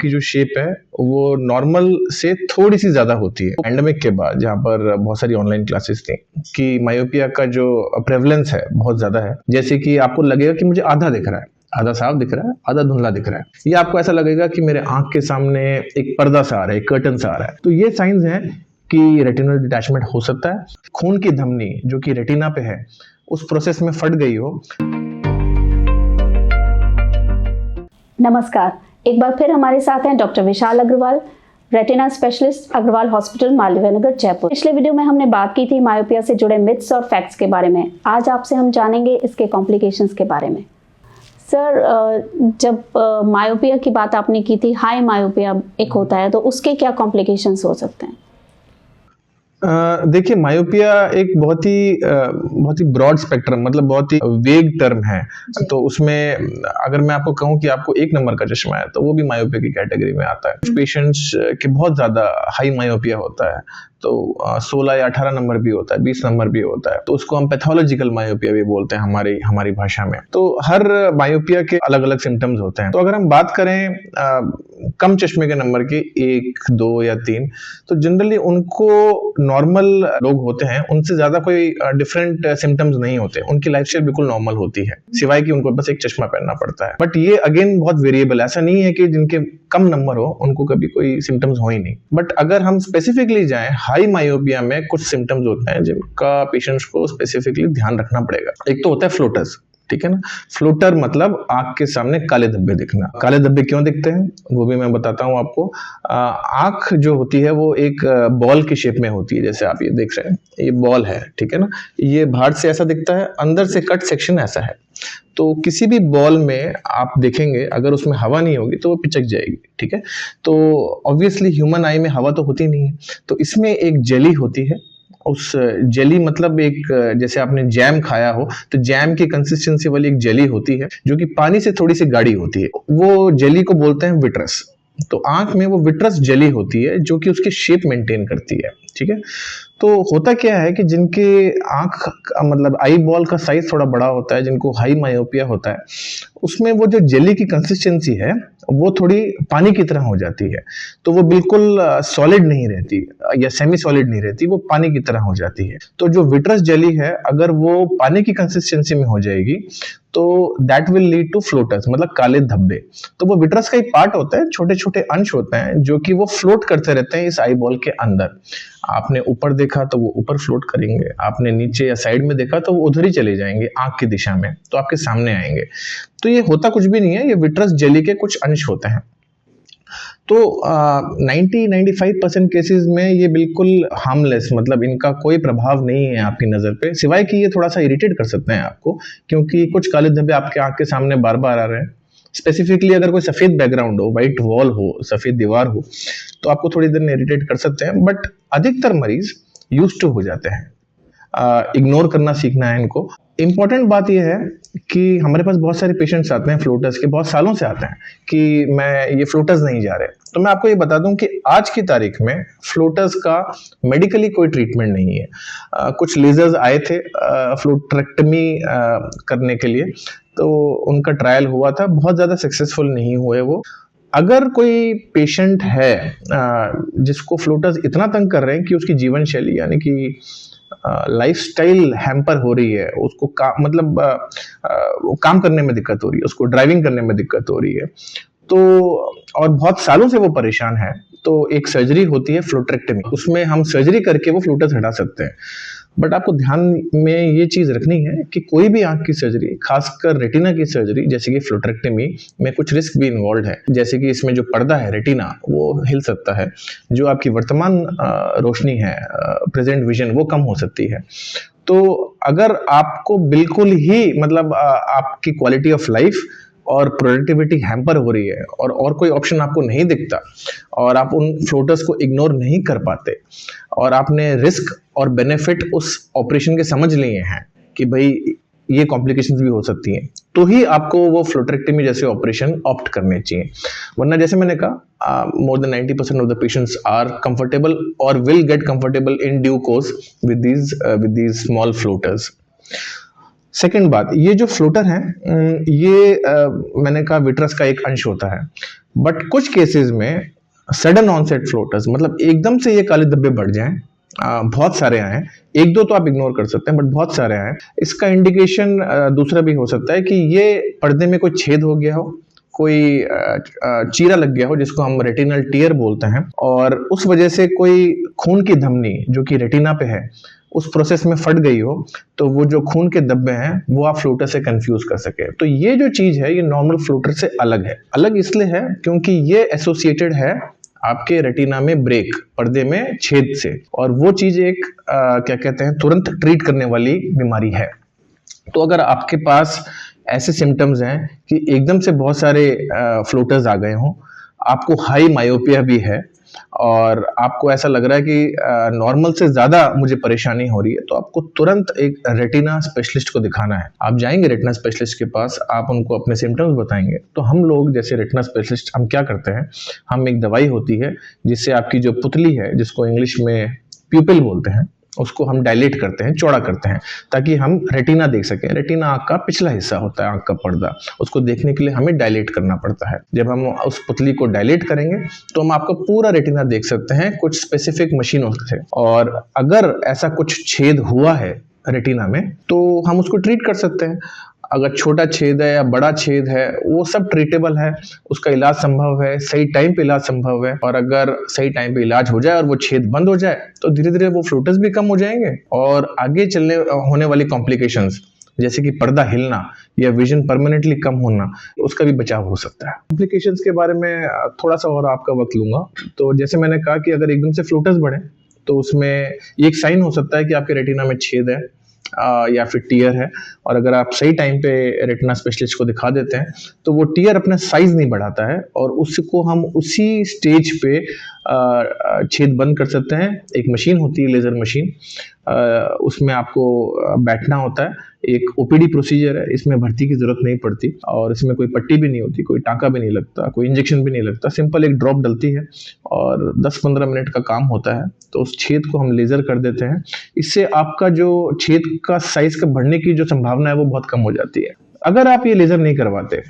की जो शेप है वो नॉर्मल से थोड़ी सी ज्यादा होती है। पैंडेमिक के बाद जहाँ पर बहुत सारी ऑनलाइन क्लासेस थी कि मायोपिया का जो प्रेवलेंस है बहुत ज्यादा है। जैसे कि आपको लगेगा कि मुझे आधा दिख रहा है, आधा साफ दिख रहा है, आधा धुंधला दिख रहा है, या आपको ऐसा लगेगा कि मेरे आंख के सामने एक पर्दा सा आ रहा है, एक कर्टन सा आ रहा है। तो ये साइंस हैं कि रेटिनल डिटैचमेंट हो सकता है। खून की धमनी जो कि रेटिना पे है उस प्रोसेस में फट गई हो। नमस्कार, एक बार फिर हमारे साथ हैं doctor Vishal Agarwal, retina specialist, Agarwal hospital, Malviya Nagar, Jaipur. पिछले वीडियो में हमने बात की थी मायोपिया से जुड़े मिथ्स और फैक्ट्स के बारे में। आज आपसे हम जानेंगे इसके कॉम्प्लिकेशंस के बारे में। सर, जब मायोपिया की बात आपने की थी, हाई मायोपिया एक होता है, तो उसके क्या कॉम्प्लिकेशंस हो सकते हैं? देखिए, मायोपिया एक बहुत ही ब्रॉड स्पेक्ट्रम, मतलब बहुत ही वेग टर्म है। तो उसमें अगर मैं आपको कहूं कि आपको 1 नंबर का चश्मा है तो वो भी मायोपिया की कैटेगरी में आता है। कुछ पेशेंट्स के बहुत ज्यादा हाई मायोपिया होता है, तो 16 या 18 नंबर भी होता है, 20 नंबर भी होता है, तो उसको हम पैथोलॉजिकल मायोपिया भी बोलते हैं हमारी भाषा में। तो हर मायोपिया के अलग अलग सिम्टम्स होते हैं। तो अगर हम बात करें कम चश्मे के नंबर की 1, 2 या 3, तो जनरली उनको नॉर्मल लोग होते हैं, उनसे ज्यादा कोई डिफरेंट सिम्टम्स नहीं होते। उनकी लाइफस्टाइल बिल्कुल नॉर्मल होती है, सिवाय कि उनको बस एक चश्मा पहनना पड़ता है। बट ये अगेन बहुत वेरिएबल, ऐसा नहीं है कि जिनके कम नंबर हो उनको कभी कोई सिम्टम्स हो ही नहीं। बट अगर हम स्पेसिफिकली जाएं, हाई मायोपिया में कुछ सिम्टम्स होते हैं जिनका पेशेंट्स को स्पेसिफिकली ध्यान रखना पड़ेगा। एक तो होता है फ्लोटर्स, ठीक है ना। फ्लोटर मतलब आंख के सामने काले धब्बे दिखना। काले धब्बे क्यों दिखते हैं वो भी मैं बताता हूं आपको। आंख जो होती है वो एक बॉल की शेप में होती है, जैसे आप ये देख रहे हैं, ये बॉल है, ठीक है ना। ये बाहर से ऐसा दिखता है, अंदर से कट सेक्शन ऐसा है। तो किसी भी बॉल में आप देखेंगे अगर उसमें हवा नहीं होगी तो वो पिचक जाएगी, ठीक है। तो ऑब्वियसली ह्यूमन आई में हवा तो होती नहीं है, तो इसमें एक जेली होती है। उस जेली मतलब एक, जैसे आपने जैम खाया हो तो जैम की कंसिस्टेंसी वाली एक जेली होती है जो कि पानी से थोड़ी सी गाढ़ी होती है। वो जेली को बोलते हैं विट्रस। तो आंख में वो विट्रस जेली होती है जो कि उसकी शेप मेंटेन करती है, ठीक है। तो होता क्या है कि जिनके आंख मतलब आई बॉल का साइज थोड़ा बड़ा होता है, जिनको हाई मायोपिया होता है, उसमें वो जो जेली की कंसिस्टेंसी है वो थोड़ी पानी की तरह हो जाती है। तो वो बिल्कुल सॉलिड नहीं रहती या सेमी सॉलिड नहीं रहती, वो पानी की तरह हो जाती है। तो जो विट्रस जेली है अगर वो पानी की कंसिस्टेंसी में हो जाएगी तो that will lead to floaters, मतलब काले धब्बे। तो वो विट्रस का एक पार्ट होता है, छोटे छोटे अंश होते हैं जो कि वो फ्लोट करते रहते हैं इस आई बॉल के अंदर। आपने ऊपर देखा तो वो ऊपर फ्लोट करेंगे, आपने नीचे या साइड में देखा तो वो उधर ही चले जाएंगे आंख की दिशा में, तो आपके सामने आएंगे। तो ये होता कुछ भी नहीं है, ये विट्रस जेली के कुछ अंश होते हैं। तो 90-95% केसेस में ये बिल्कुल हार्मलेस, मतलब इनका कोई प्रभाव नहीं है आपकी नज़र पे, सिवाय कि ये थोड़ा सा इरिटेट कर सकते हैं आपको, क्योंकि कुछ काले धब्बे आपके आंख के सामने बार बार आ रहे हैं। स्पेसिफिकली अगर कोई सफ़ेद बैकग्राउंड हो, वाइट वॉल हो, सफ़ेद दीवार हो, तो आपको थोड़ी देर में इरिटेट कर सकते हैं। बट अधिकतर मरीज यूज्ड टू हो जाते हैं। इग्नोर करना सीखना है इनको। इंपॉर्टेंट बात यह है कि हमारे पास बहुत सारे पेशेंट्स आते हैं फ्लोटर्स के, बहुत सालों से आते हैं कि मैं ये फ्लोटर्स नहीं जा रहे। तो मैं आपको ये बता दूं कि आज की तारीख में फ्लोटर्स का मेडिकली कोई ट्रीटमेंट नहीं है। कुछ लेजर्स आए थे फ्लोटरेक्टमी करने के लिए, तो उनका ट्रायल हुआ था, बहुत ज़्यादा सक्सेसफुल नहीं हुए वो। अगर कोई पेशेंट है जिसको फ्लोटर्स इतना तंग कर रहे हैं कि उसकी जीवन शैली यानी कि लाइफस्टाइल हैम्पर हो रही है, उसको काम करने में दिक्कत हो रही है, उसको ड्राइविंग करने में दिक्कत हो रही है, तो और बहुत सालों से वो परेशान है, तो एक सर्जरी होती है फ्लोटरेक्टमी। उसमें हम सर्जरी करके वो फ्लोटर्स हटा सकते हैं। बट आपको ध्यान में ये चीज रखनी है कि कोई भी आंख की सर्जरी, खासकर रेटिना की सर्जरी जैसे कि फ्लोटरेक्टमी में कुछ रिस्क भी इन्वॉल्व है। जैसे कि इसमें जो पर्दा है रेटिना वो हिल सकता है, जो आपकी वर्तमान रोशनी है, प्रेजेंट विजन, वो कम हो सकती है। तो अगर आपको बिल्कुल ही मतलब आपकी क्वालिटी ऑफ लाइफ और प्रोडक्टिविटी हैम्पर हो रही है और कोई ऑप्शन आपको नहीं दिखता और आप उन फ्लोटर्स को इग्नोर नहीं कर पाते और आपने रिस्क और बेनिफिट उस ऑपरेशन के समझ लिए हैं कि भाई ये कॉम्प्लिकेशंस भी हो सकती हैं, तो ही आपको वो फ्लोटरेक्टमी जैसे ऑपरेशन ऑप्ट करने चाहिए। वरना जैसे मैंने कहा, more than 90% of the patients are comfortable और will get comfortable in due course with these small floaters. Second बात, ये जो फ्लोटर है ये मैंने कहा विट्रस का एक अंश होता है। बट कुछ केसेस में सडन ऑनसेट फ्लोटर्स, मतलब एकदम से ये काले धब्बे बढ़ जाएं, बहुत सारे आए, एक दो तो आप इग्नोर कर सकते हैं बट बहुत सारे आए, इसका इंडिकेशन दूसरा भी हो सकता है कि ये पर्दे में कोई छेद हो गया हो, कोई चीरा लग गया हो जिसको हम रेटिनल टियर बोलते हैं, और उस वजह से कोई खून की धमनी जो कि रेटिना पे है उस प्रोसेस में फट गई हो, तो वो जो खून के धब्बे हैं वो आप फ्लोटर से कंफ्यूज कर सके। तो ये जो चीज है ये नॉर्मल फ्लोटर से अलग है। अलग इसलिए है क्योंकि ये एसोसिएटेड है आपके रेटिना में ब्रेक, पर्दे में छेद से, और वो चीज एक क्या कहते हैं तुरंत ट्रीट करने वाली बीमारी है। तो अगर आपके पास ऐसे सिम्टम्स हैं कि एकदम से बहुत सारे फ्लोटर्स आ गए हों, आपको हाई मायोपिया भी है और आपको ऐसा लग रहा है कि नॉर्मल से ज्यादा मुझे परेशानी हो रही है, तो आपको तुरंत एक रेटिना स्पेशलिस्ट को दिखाना है। आप जाएंगे रेटिना स्पेशलिस्ट के पास, आप उनको अपने सिम्टम्स बताएंगे, तो हम लोग जैसे रेटिना स्पेशलिस्ट हम क्या करते हैं, हम एक दवाई होती है जिससे आपकी जो पुतली है, जिसको इंग्लिश में प्यूपिल बोलते हैं, उसको हम डायलेट करते हैं, चौड़ा करते हैं, ताकि हम रेटिना देख सकें। रेटिना आंख का पिछला हिस्सा होता है, आंख का पर्दा, उसको देखने के लिए हमें डायलेट करना पड़ता है। जब हम उस पुतली को डायलेट करेंगे तो हम आपका पूरा रेटिना देख सकते हैं कुछ स्पेसिफिक मशीनों से, और अगर ऐसा कुछ छेद हुआ है रेटिना में तो हम उसको ट्रीट कर सकते हैं। अगर छोटा छेद है या बड़ा छेद है वो सब ट्रीटेबल है, उसका इलाज संभव है, सही टाइम पे इलाज संभव है, और अगर सही टाइम पे इलाज हो जाए और वो छेद बंद हो जाए तो धीरे धीरे वो फ्लोटर्स भी कम हो जाएंगे, और आगे चलने होने वाली कॉम्प्लिकेशंस जैसे कि पर्दा हिलना या विजन परमानेंटली कम होना, उसका भी बचाव हो सकता है। कॉम्प्लिकेशंस के बारे में थोड़ा सा और आपका वक्त लूंगा। तो जैसे मैंने कहा कि अगर एकदम से फ्लोटर्स बढ़े तो उसमें एक साइन हो सकता है कि आपके रेटिना में छेद है या फिर टियर है, और अगर आप सही टाइम पे रेटिना स्पेशलिस्ट को दिखा देते हैं तो वो टियर अपना साइज नहीं बढ़ाता है और उसको हम उसी स्टेज पे छेद बंद कर सकते हैं। एक मशीन होती है, लेजर मशीन, उसमें आपको बैठना होता है, एक ओपीडी प्रोसीजर है, इसमें भर्ती की जरूरत नहीं पड़ती और इसमें कोई पट्टी भी नहीं होती, कोई टाँका भी नहीं लगता, कोई इंजेक्शन भी नहीं लगता, सिंपल एक ड्रॉप डलती है और 10-15 मिनट का काम होता है। तो उस छेद को हम लेजर कर देते हैं, इससे आपका जो छेद का साइज का बढ़ने की जो संभावना है वो बहुत कम हो जाती है। अगर आप ये लेजर नहीं करवाते,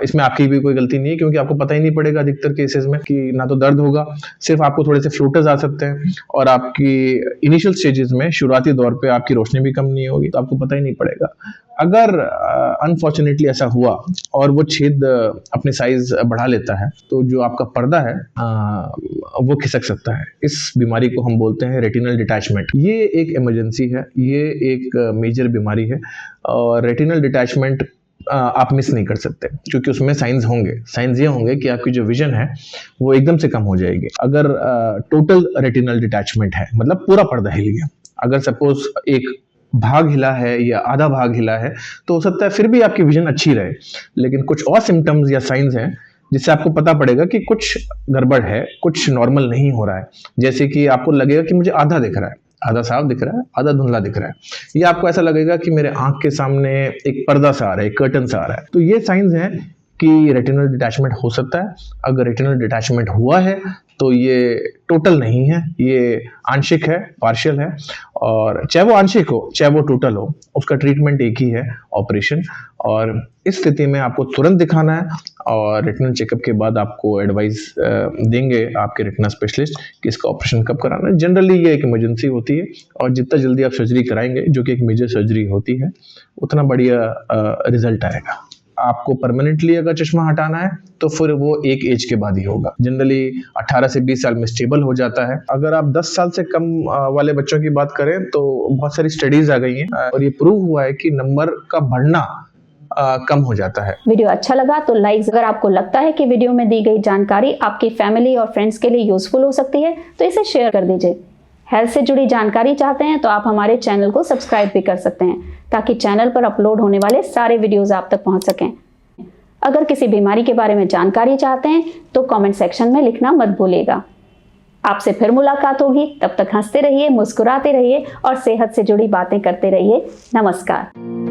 इसमें आपकी भी कोई गलती नहीं है, क्योंकि आपको पता ही नहीं पड़ेगा अधिकतर केसेस में कि ना तो दर्द होगा, सिर्फ आपको थोड़े से फ्लोटर्स आ सकते हैं, और आपकी इनिशियल स्टेजेस में शुरुआती दौर पे आपकी रोशनी भी कम नहीं होगी, तो आपको पता ही नहीं पड़ेगा। अगर अनफॉर्चुनेटली ऐसा हुआ और वो छेद अपने साइज बढ़ा लेता है तो जो आपका पर्दा है वो खिसक सकता है। इस बीमारी को हम बोलते हैं रेटिनल डिटैचमेंट। ये एक इमरजेंसी है, ये एक मेजर बीमारी है, और रेटिनल डिटैचमेंट आप मिस नहीं कर सकते, क्योंकि उसमें साइंस होंगे। साइंस ये होंगे कि आपकी जो विजन है वो एकदम से कम हो जाएगी। अगर टोटल रेटिनल डिटैचमेंट है, मतलब पूरा पर्दा हिल गया, अगर सपोज एक भाग हिला है या आधा भाग हिला है, तो हो सकता है फिर भी आपकी विजन अच्छी रहे, लेकिन कुछ और सिम्टम्स या साइंस हैं जिससे आपको पता पड़ेगा कि कुछ गड़बड़ है, कुछ नॉर्मल नहीं हो रहा है। जैसे कि आपको लगेगा कि मुझे आधा दिख रहा है, आधा साफ दिख रहा है, आधा धुंधला दिख रहा है, या आपको ऐसा लगेगा कि मेरे आंख के सामने एक पर्दा सा आ रहा है, एक कर्टन सा आ रहा है। तो ये साइंस हैं कि रेटिनल डिटैचमेंट हो सकता है। अगर रेटिनल डिटैचमेंट हुआ है तो ये टोटल नहीं है, ये आंशिक है, पार्शियल है, और चाहे वो आंशिक हो चाहे वो टोटल हो, उसका ट्रीटमेंट एक ही है, ऑपरेशन। और इस स्थिति में आपको तुरंत दिखाना है, और रेटिनल चेकअप के बाद आपको एडवाइस देंगे आपके रेटिना स्पेशलिस्ट कि इसका ऑपरेशन कब कराना है। जनरली ये एक इमरजेंसी होती है, और जितना जल्दी आप सर्जरी कराएंगे, जो कि एक मेजर सर्जरी होती है, उतना बढ़िया रिजल्ट आएगा। आपको परमानेंटली अगर चश्मा हटाना है तो फिर वो एक एज के बाद ही होगा। जनरली 18 से 20 साल में स्टेबल हो जाता है। अगर आप 10 साल से कम वाले बच्चों की बात करें तो बहुत सारी स्टडीज आ गई हैं और ये प्रूव हुआ है कि नंबर का बढ़ना कम हो जाता है। वीडियो अच्छा लगा तो लाइक। अगर आपको लगता है कि वीडियो में दी गई जानकारी आपकी फैमिली और फ्रेंड्स के लिए यूजफुल हो सकती है तो इसे शेयर कर दीजिए। हेल्थ से जुड़ी जानकारी चाहते हैं तो आप हमारे चैनल को सब्सक्राइब भी कर सकते हैं, ताकि चैनल पर अपलोड होने वाले सारे वीडियोस आप तक पहुंच सकें। अगर किसी बीमारी के बारे में जानकारी चाहते हैं तो कमेंट सेक्शन में लिखना मत भूलिएगा। आपसे फिर मुलाकात होगी, तब तक हंसते रहिए, मुस्कुराते रहिए और सेहत से जुड़ी बातें करते रहिए। नमस्कार।